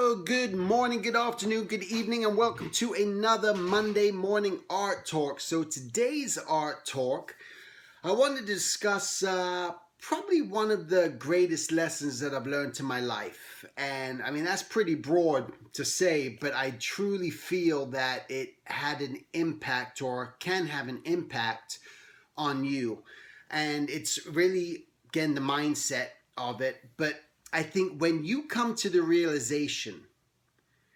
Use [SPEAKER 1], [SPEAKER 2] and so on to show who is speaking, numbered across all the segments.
[SPEAKER 1] Hello, good morning, good afternoon, good evening, and welcome to another Monday morning art talk. So today's art talk, I wanted to discuss probably one of the greatest lessons that I've learned in my life. And I mean, that's pretty broad to say, but I truly feel that it had an impact or can have an impact on you. And it's really, again, the mindset of it. But I think when you come to the realization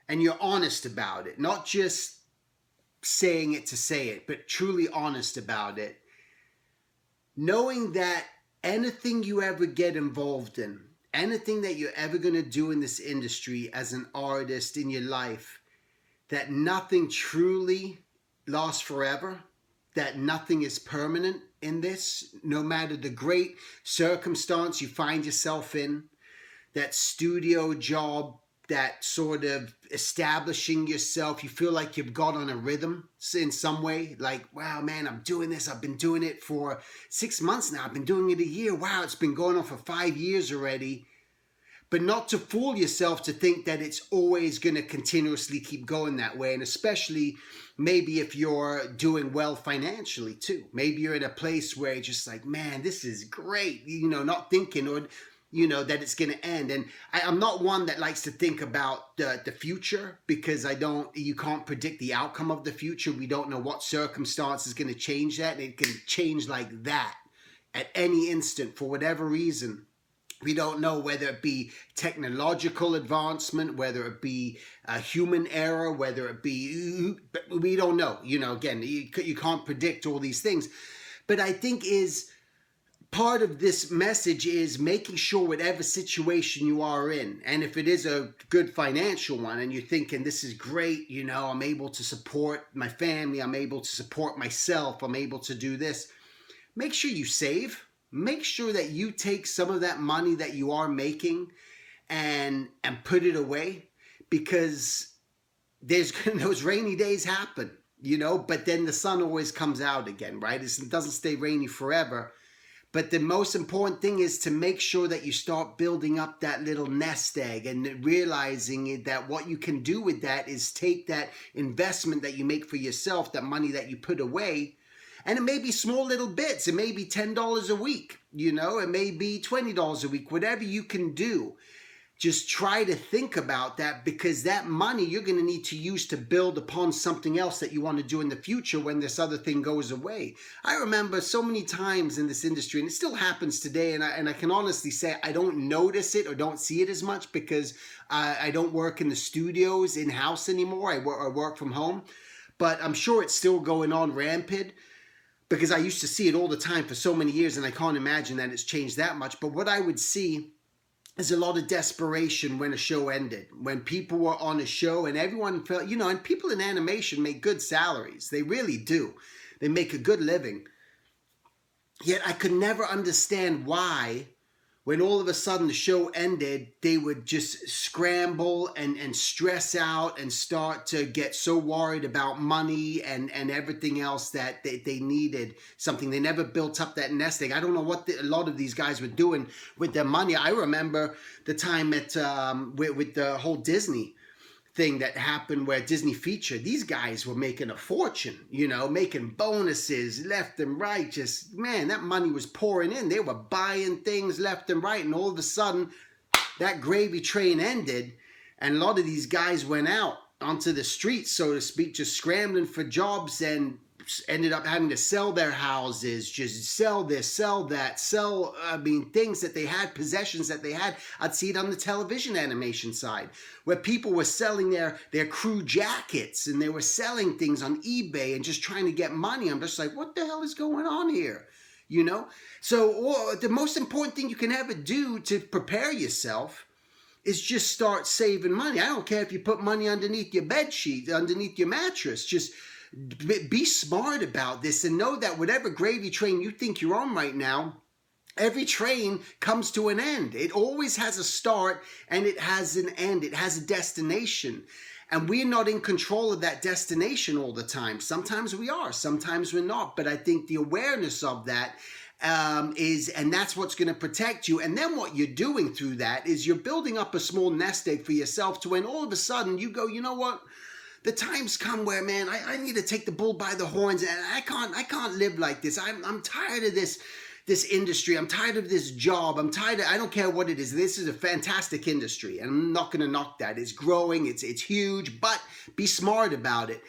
[SPEAKER 1] and you're honest about it, not just saying it to say it, but truly honest about it, knowing that anything you ever get involved in, anything that you're ever going to do in this industry as an artist in your life, that nothing truly lasts forever, that nothing is permanent in this, no matter the great circumstance you find yourself in, that studio job, that sort of establishing yourself, you feel like you've got on a rhythm in some way, like, wow, man, I'm doing this, I've been doing it for 6 months now, I've been doing it a year, wow, it's been going on for 5 years already. But not to fool yourself to think that it's always going to continuously keep going that way. And especially maybe if you're doing well financially too. Maybe you're in a place where you're just like, man, this is great. Not thinking that it's going to end. And I'm not one that likes to think about the future because you can't predict the outcome of the future. We don't know what circumstance is going to change that. And it can change like that at any instant for whatever reason. We don't know whether it be technological advancement, whether it be a human error, whether it be, we don't know. Again, you can't predict all these things. But I think is part of this message is making sure whatever situation you are in, and if it is a good financial one and you're thinking this is great, I'm able to support my family, I'm able to support myself, I'm able to do this, make sure you save. Make sure that you take some of that money that you are making and put it away, because those rainy days happen, but then the sun always comes out again, right? It doesn't stay rainy forever. But the most important thing is to make sure that you start building up that little nest egg and realizing that what you can do with that is take that investment that you make for yourself, that money that you put away, and it may be small little bits. It may be $10 a week, it may be $20 a week, whatever you can do. Just try to think about that, because that money you're going to need to use to build upon something else that you want to do in the future when this other thing goes away. I remember so many times in this industry, and it still happens today, and I can honestly say I don't notice it or don't see it as much because I don't work in the studios in-house anymore. I work from home, but I'm sure it's still going on rampant, because I used to see it all the time for so many years, and I can't imagine that it's changed that much. But what I would see is a lot of desperation when a show ended, when people were on a show and everyone felt, and people in animation make good salaries. They really do. They make a good living. Yet I could never understand why, when all of a sudden the show ended, they would just scramble and stress out and start to get so worried about money and everything else that they needed something. They never built up that nest egg. I don't know what a lot of these guys were doing with their money. I remember the time with the whole Disney thing that happened where Disney featured, these guys were making a fortune, making bonuses left and right. Just, man, that money was pouring in. They were buying things left and right. And all of a sudden, that gravy train ended. And a lot of these guys went out onto the streets, so to speak, just scrambling for jobs, and ended up having to sell their houses, just sell this, sell that, things that they had, possessions that they had. I'd see it on the television animation side, where people were selling their crew jackets, and they were selling things on eBay and just trying to get money. I'm just like, what the hell is going on here? So the most important thing you can ever do to prepare yourself is just start saving money. I don't care if you put money underneath your bed sheet, underneath your mattress. Just be smart about this and know that whatever gravy train you think you're on right now, every train comes to an end. It always has a start and it has an end. It has a destination. And we're not in control of that destination all the time. Sometimes we are, sometimes we're not. But I think the awareness of that and that's what's going to protect you. And then what you're doing through that is you're building up a small nest egg for yourself to when all of a sudden you go, you know what? The times come where, man, I need to take the bull by the horns, and I can't live like this. I'm tired of this industry. I'm tired of this job. I don't care what it is. This is a fantastic industry, and I'm not going to knock that. It's growing. It's huge, but be smart about it.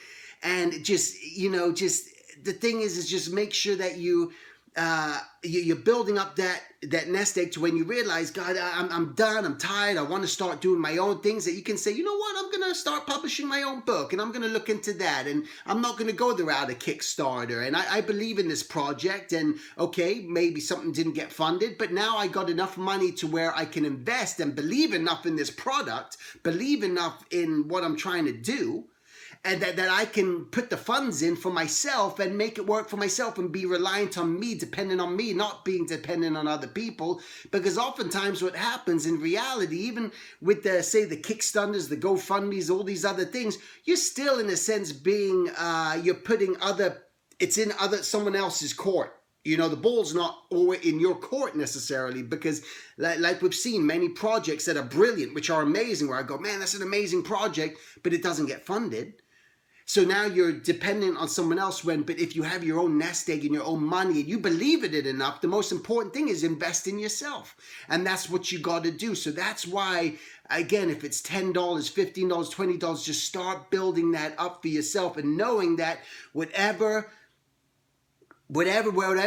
[SPEAKER 1] And just, the thing is just make sure that you're building up that nest egg to when you realize, God, I'm done, I'm tired, I want to start doing my own things, that you can say, you know what, I'm going to start publishing my own book, and I'm going to look into that, and I'm not going to go the route of Kickstarter, and I believe in this project, and okay, maybe something didn't get funded, but now I got enough money to where I can invest and believe enough in this product, believe enough in what I'm trying to do, and that I can put the funds in for myself and make it work for myself and be reliant on me, dependent on me, not being dependent on other people. Because oftentimes what happens in reality, even with the Kickstarters, the GoFundMes, all these other things, you're still in a sense being, you're putting it's in someone else's court. The ball's not always in your court necessarily, because like we've seen many projects that are brilliant, which are amazing, where I go, man, that's an amazing project, but it doesn't get funded. So now you're dependent on someone else but if you have your own nest egg and your own money and you believe in it enough, the most important thing is invest in yourself. And that's what you got to do. So that's why, again, if it's $10, $15, $20, just start building that up for yourself and knowing that whatever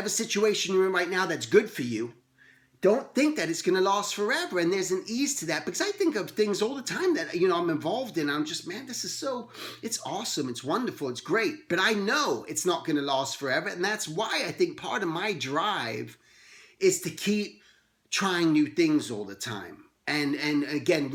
[SPEAKER 1] situation you're in right now that's good for you, don't think that it's going to last forever. And there's an ease to that, because I think of things all the time that, I'm involved in. I'm just, man, it's awesome. It's wonderful. It's great. But I know it's not going to last forever. And that's why I think part of my drive is to keep trying new things all the time. And again,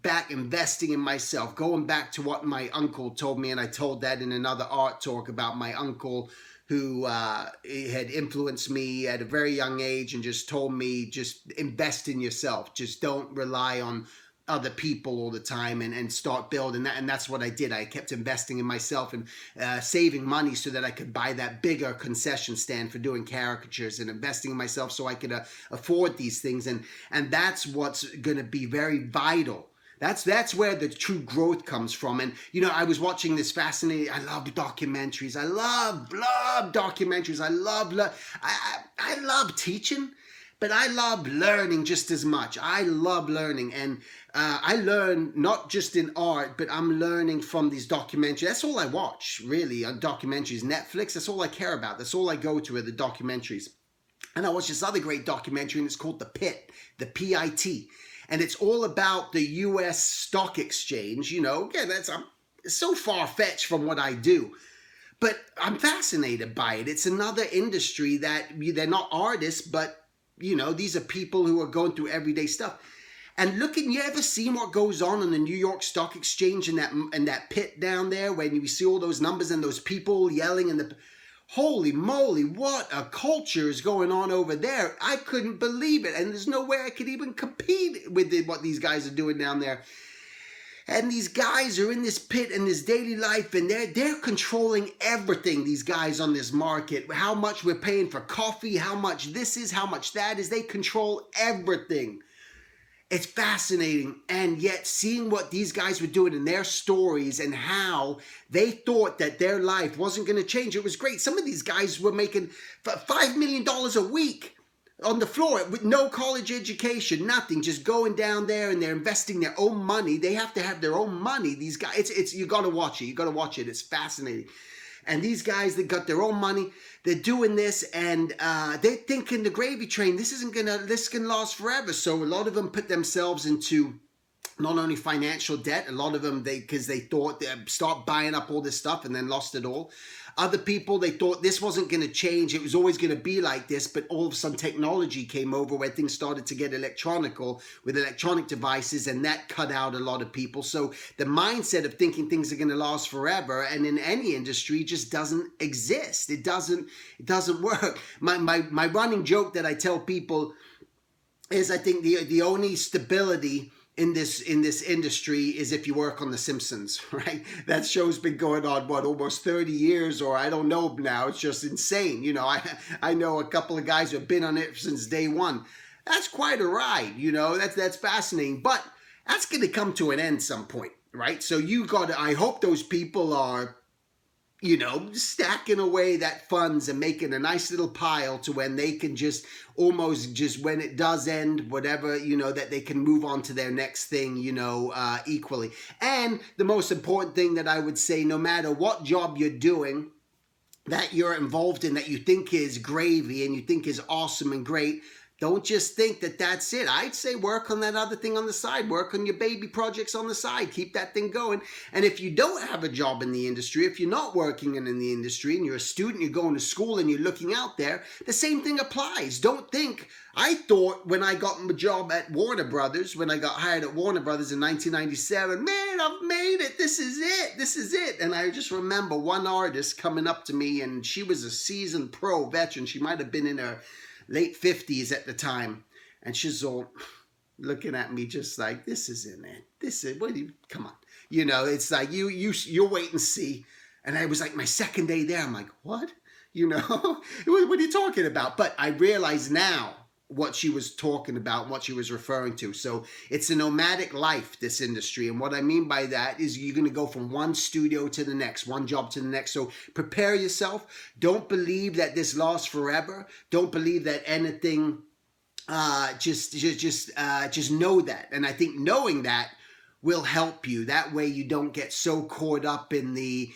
[SPEAKER 1] back investing in myself, going back to what my uncle told me. And I told that in another art talk about my uncle, who had influenced me at a very young age and just told me, just invest in yourself. Just don't rely on other people all the time, and start building that. And that's what I did. I kept investing in myself and saving money so that I could buy that bigger concession stand for doing caricatures, and investing in myself so I could afford these things. And that's what's going to be very vital. That's where the true growth comes from. And, I was watching this fascinating, I love documentaries. I love documentaries. I love teaching, but I love learning just as much. I love learning. And I learn not just in art, but I'm learning from these documentaries. That's all I watch, really, on documentaries. Netflix, that's all I care about. That's all I go to are the documentaries. And I watched this other great documentary, and it's called The Pit, the PIT. And it's all about the U.S. stock exchange. Again, it's so far-fetched from what I do. But I'm fascinated by it. It's another industry that they're not artists, but, these are people who are going through everyday stuff. And you ever seen what goes on in the New York Stock Exchange in that pit down there, when you see all those numbers and those people yelling in the... Holy moly, what a culture is going on over there. I couldn't believe it. And there's no way I could even compete with what these guys are doing down there. And these guys are in this pit in this daily life, and they're controlling everything, these guys on this market. How much we're paying for coffee, how much this is, how much that is. They control everything. It's fascinating. And yet seeing what these guys were doing in their stories and how they thought that their life wasn't going to change. It was great. Some of these guys were making $5 million a week on the floor with no college education, nothing, just going down there, and they're investing their own money. They have to have their own money. These guys, you got to watch it. You got to watch it. It's fascinating. And these guys that got their own money, they're doing this, and they're thinking the gravy train, this can last forever. So a lot of them put themselves into not only financial debt, a lot of them, because they thought they'd start buying up all this stuff and then lost it all. Other people, they thought this wasn't going to change. It was always going to be like this. But all of a sudden, technology came over where things started to get electronical with electronic devices, and that cut out a lot of people. So the mindset of thinking things are going to last forever, and in any industry, just doesn't exist. It doesn't work. My running joke that I tell people is, I think the only stability in this industry is if you work on The Simpsons, right? That show's been going on almost 30 years, or I don't know now. It's just insane. I know a couple of guys who have been on it since day one. That's quite a ride. That's fascinating, but that's going to come to an end some point, right? So I hope those people are stacking away that funds and making a nice little pile to when they can just when it does end, whatever, that they can move on to their next thing, equally. And the most important thing that I would say, no matter what job you're doing that you're involved in, that you think is gravy and you think is awesome and great, don't just think that that's it. I'd say work on that other thing on the side. Work on your baby projects on the side. Keep that thing going. And if you don't have a job in the industry, if you're not working in the industry and you're a student, you're going to school and you're looking out there, the same thing applies. Don't think, I thought when I got a job at Warner Brothers, when I got hired at Warner Brothers in 1997, man, I've made it. This is it. This is it. And I just remember one artist coming up to me, and she was a seasoned pro veteran. She might have been in her late 50s at the time, and she's all looking at me just like, this isn't it. Come on. It's like, you'll wait and see. And I was like, my second day there, I'm like, what? What are you talking about? But I realize now what she was talking about, what she was referring to. So it's a nomadic life, this industry. And what I mean by that is you're going to go from one studio to the next, one job to the next. So prepare yourself. Don't believe that this lasts forever. Don't believe that anything, just know that. And I think knowing that will help you. That way you don't get so caught up in the,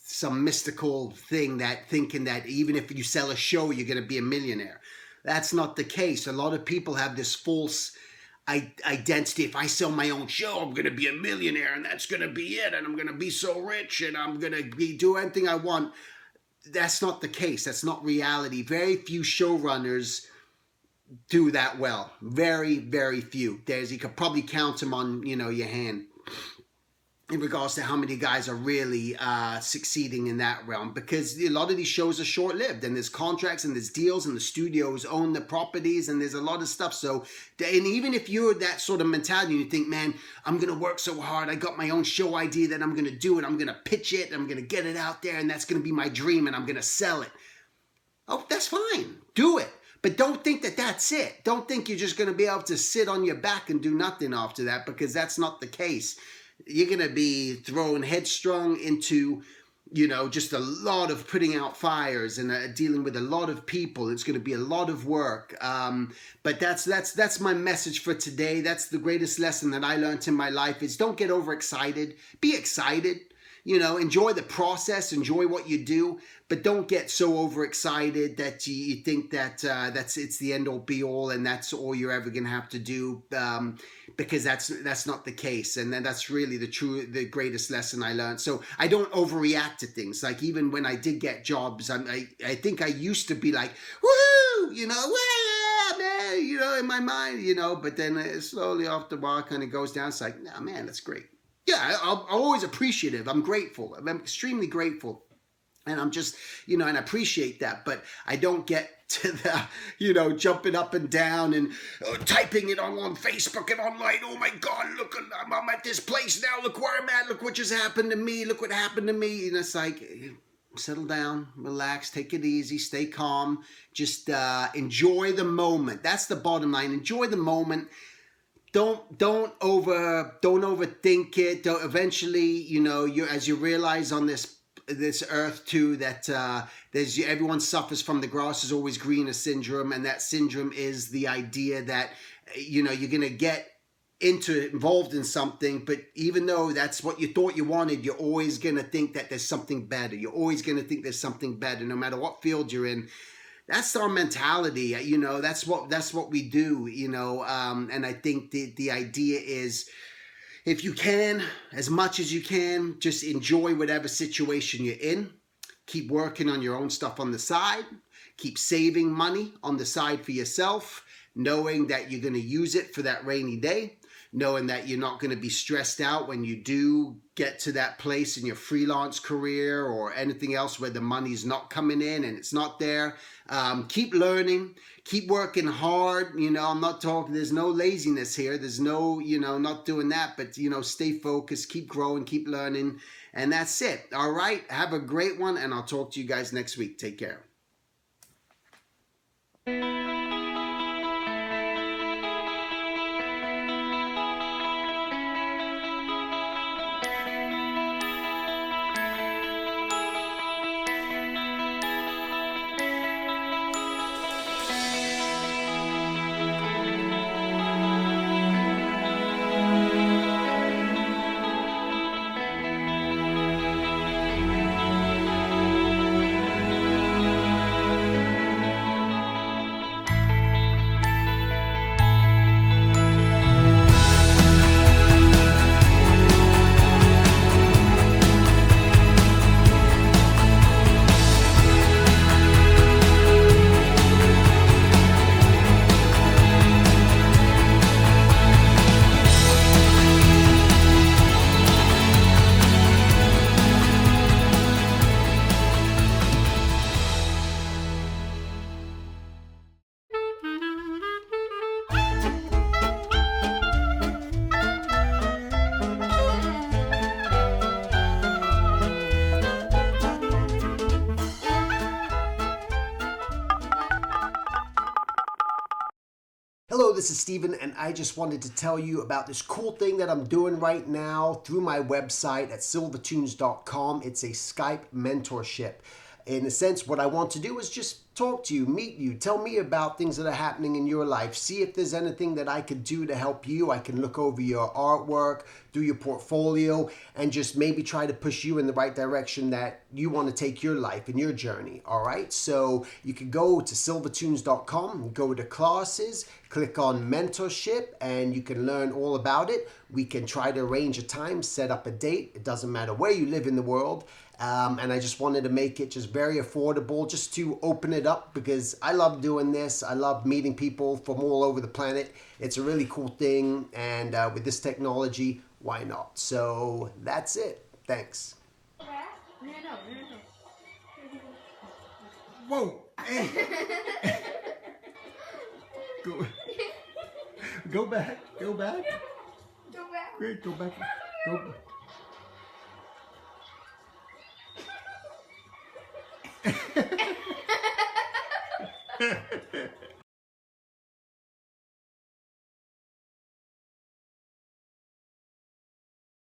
[SPEAKER 1] some mystical thing, that thinking that even if you sell a show, you're going to be a millionaire. That's not the case. A lot of people have this false identity. If I sell my own show, I'm going to be a millionaire, and that's going to be it, and I'm going to be so rich, and I'm going to do anything I want. That's not the case. That's not reality. Very few showrunners do that well. Very, very few. You could probably count them on, your hand, in regards to how many guys are really succeeding in that realm, because a lot of these shows are short-lived, and there's contracts and there's deals, and the studios own the properties, and there's a lot of stuff. So, and even if you're that sort of mentality, and you think, man, I'm going to work so hard, I got my own show idea that I'm going to do it, I'm going to pitch it, I'm going to get it out there, and that's going to be my dream, and I'm going to sell it. Oh, that's fine. Do it. But don't think that that's it. Don't think you're just going to be able to sit on your back and do nothing after that, because that's not the case. You're going to be thrown headstrong into, just a lot of putting out fires and dealing with a lot of people. It's going to be a lot of work. But that's my message for today. That's the greatest lesson that I learned in my life is don't get overexcited. Be excited. Enjoy the process, enjoy what you do, but don't get so overexcited that you think that it's the end all be all and that's all you're ever going to have to do, because that's not the case. And then that's really the greatest lesson I learned. So I don't overreact to things. Like even when I did get jobs, I think I used to be like, woohoo, yeah, man, in my mind, but then slowly after a while it kind of goes down. It's like, nah, man, that's great. Yeah, I'm always appreciative. I'm grateful. I'm extremely grateful. And I'm just, and I appreciate that. But I don't get to the, jumping up and down and typing it on Facebook and online. Oh, my God, look, I'm at this place now. Look where I'm at. Look what just happened to me. Look what happened to me. And it's like, settle down, relax, take it easy, stay calm. Just enjoy the moment. That's the bottom line. Enjoy the moment. Don't overthink it. Eventually, as you realize on this earth too, that everyone suffers from the grass is always greener syndrome, and that syndrome is the idea that you're gonna get involved in something, but even though that's what you thought you wanted, you're always gonna think that there's something better. You're always gonna think there's something better, no matter what field you're in. That's our mentality, that's what we do, and I think the idea is, if you can, as much as you can, just enjoy whatever situation you're in. Keep working on your own stuff on the side. Keep saving money on the side for yourself, knowing that you're going to use it for that rainy day. knowing that you're not going to be stressed out when you do get to that place in your freelance career or anything else where the money's not coming in and it's not there. Keep learning, keep working hard. I'm not talking, there's no laziness here. There's no, not doing that, but, stay focused, keep growing, keep learning. And that's it. All right. Have a great one. And I'll talk to you guys next week. Take care. Hello, this is Steven, and I just wanted to tell you about this cool thing that I'm doing right now through my website at silvertunes.com. It's a Skype mentorship. In a sense, what I want to do is just talk to you, meet you, tell me about things that are happening in your life, see if there's anything that I could do to help you. I can look over your artwork, do your portfolio, and just maybe try to push you in the right direction that you want to take your life and your journey. All right, so you can go to silvertunes.com, go to classes, click on mentorship, and you can learn all about it. We can try to arrange a time, set up a date. It doesn't matter where you live in the world. And I just wanted to make it just very affordable, just to open it up, because I love doing this. I love meeting people from all over the planet. It's a really cool thing, and with this technology, why not? So that's it. Thanks. Whoa! Hey! Go back. Go back.
[SPEAKER 2] Go back.
[SPEAKER 1] Great. Go back. Go back.